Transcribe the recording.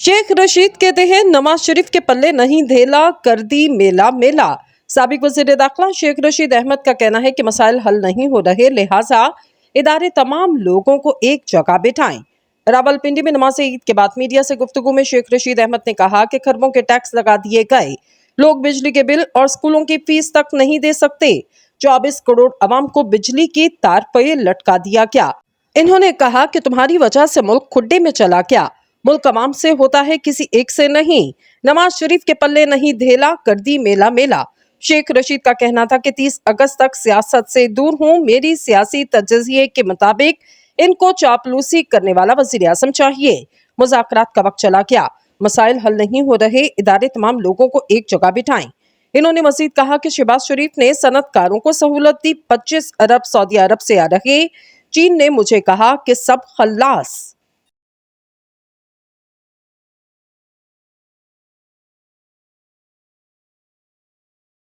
शेख रशीद कहते हैं नवाज शरीफ के पल्ले नहीं धेला, कर दी मेला मेला। साबिक वज़ीर दाखिला शेख रशीद अहमद का कहना है कि मसाइल हल नहीं हो रहे, लिहाजा इदारे तमाम लोगों को एक जगह बिठाएं। रावलपिंडी में नमाज ईद के बाद मीडिया से गुफ्तगू में शेख रशीद अहमद ने कहा कि खरबों के टैक्स लगा दिए गए, लोग बिजली के बिल और स्कूलों की फीस तक नहीं दे सकते। 24 करोड़ अवाम को बिजली की तार पर लटका दिया गया। इन्होंने कहा कि तुम्हारी वजह से मुल्क खुड्डे में चला गया, मुल्क अवाम से होता है, किसी एक से नहीं। नवाज शरीफ के पल्ले नहीं धेला, कर दी मेला मेला। शेख रशीद का कहना था कि 30 अगस्त तक सियासत से दूर हूं, मेरी सियासी तजज़िये के मुताबिक इनको चापलूसी करने वाला वज़ीर आज़म चाहिए। मुज़ाकरात का वक्त चला गया, मसाइल हल नहीं हो रहे, इदारे तमाम लोगों को एक जगह बिठाएं। इन्होंने मजीद कहा कि शहबाज शरीफ ने सनतकारों को सहूलत दी, 25 अरब सऊदी अरब से आ रहे, चीन ने मुझे कहा कि सब खल्लास।